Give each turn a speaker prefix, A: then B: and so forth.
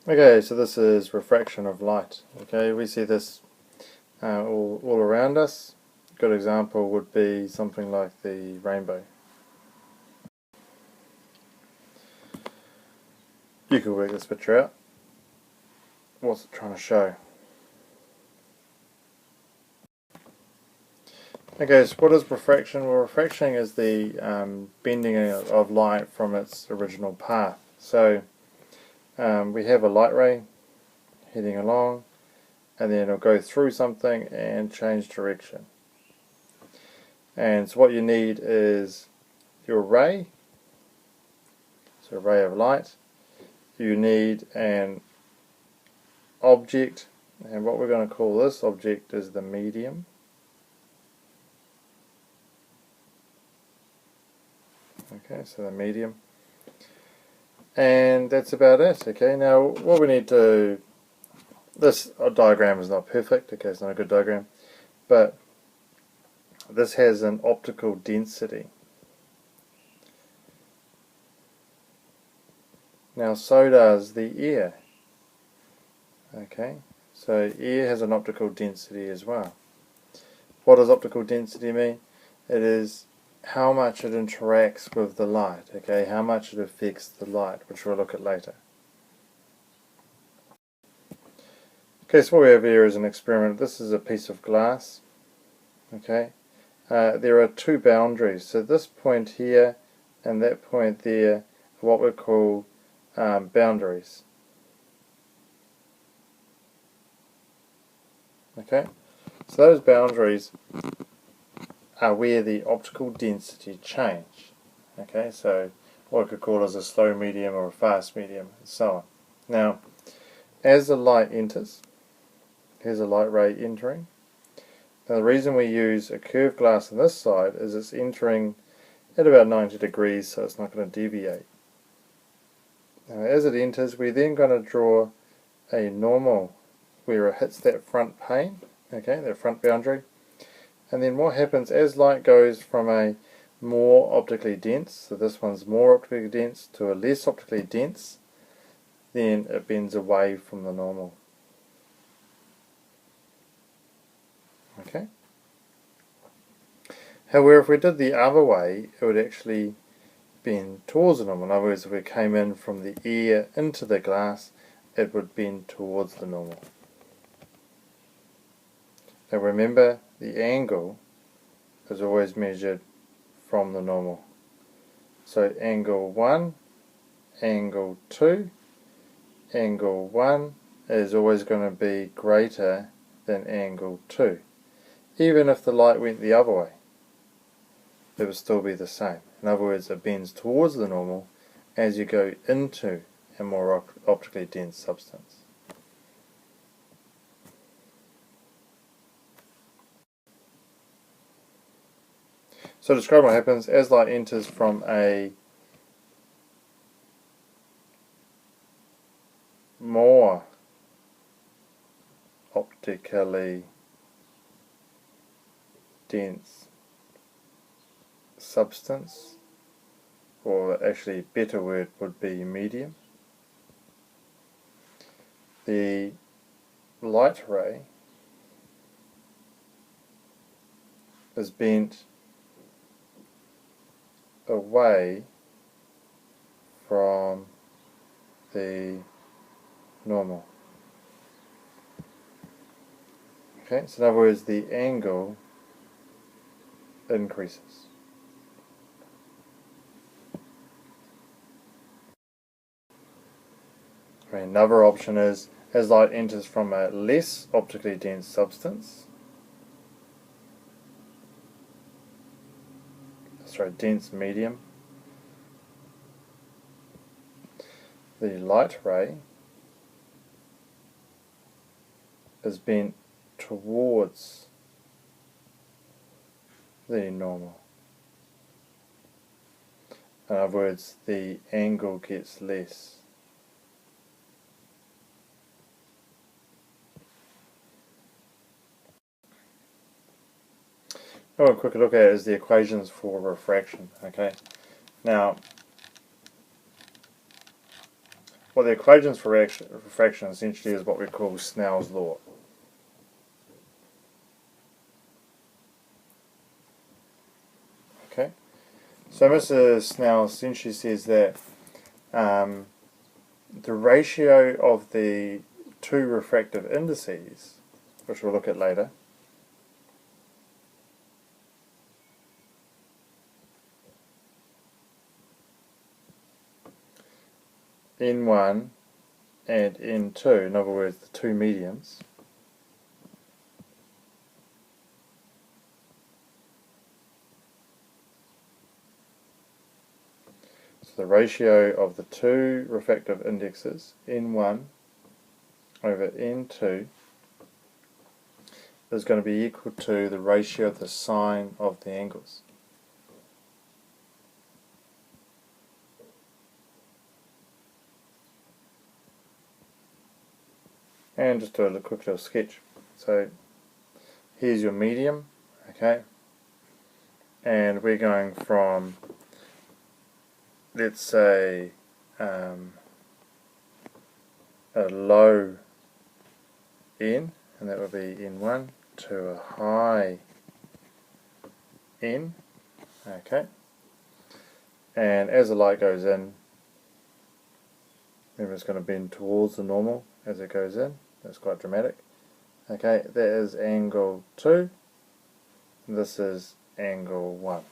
A: Okay, so this is refraction of light. Okay, we see this all around us. A good example would be something like the rainbow. You could work this picture out. What's it trying to show? Okay, so what is refraction? Well, refraction is the bending of light from its original path. So we have a light ray heading along, and then it'll go through something and change direction. And so what you need is your ray, so a ray of light. You need an object, and what we're going to call this object is the medium. Okay, so the medium. And that's about it. Okay, now what we need to, this diagram is not perfect, okay, it's not a good diagram, but this has an optical density. Now so does the air. Okay, so air has an optical density as well. What does optical density mean? It is how much it interacts with the light, okay, how much it affects the light, which we'll look at later. Okay, so what we have here is an experiment. This is a piece of glass, okay. There are two boundaries, so this point here and that point there are what we call boundaries. Okay, so those boundaries are where the optical density change. Okay, so what we could call as a slow medium or a fast medium, and so on. Now, as the light enters, here's a light ray entering. Now the reason we use a curved glass on this side is it's entering at about 90 degrees, so it's not going to deviate. Now as it enters, we're then going to draw a normal where it hits that front plane, okay, that front boundary. And then what happens as light goes from a more optically dense, so this one's more optically dense, to a less optically dense, then it bends away from the normal. Okay. However, if we did the other way, it would actually bend towards the normal. In other words, if we came in from the air into the glass, it would bend towards the normal. Now remember, the angle is always measured from the normal. So angle 1, angle 2, angle 1 is always going to be greater than angle 2. Even if the light went the other way, it would still be the same. In other words, it bends towards the normal as you go into a more optically dense substance. So describe what happens as light enters from a more optically dense substance, or actually a better word would be medium. The light ray is bent away from the normal. Okay, so in other words, the angle increases. Another option is as light enters from a less optically dense substance, dense medium, the light ray is bent towards the normal. In other words, the angle gets less. Now, a quick look at is the equations for refraction. Okay, now Well, the equation for refraction essentially is what we call Snell's law. Okay, so Mr. Snell essentially says that the ratio of the two refractive indices, which we'll look at later, N1 and N2, in other words the two mediums, so the ratio of the two refractive indexes, N1 over N2, is going to be equal to the ratio of the sine of the angles. And just do a quick little sketch. So here's your medium, okay, and we're going from, let's say, a low N, and that would be N1, to a high N, okay, and as the light goes in, remember it's going to bend towards the normal as it goes in. That's quite dramatic. Okay, that is angle 2, this is angle 1.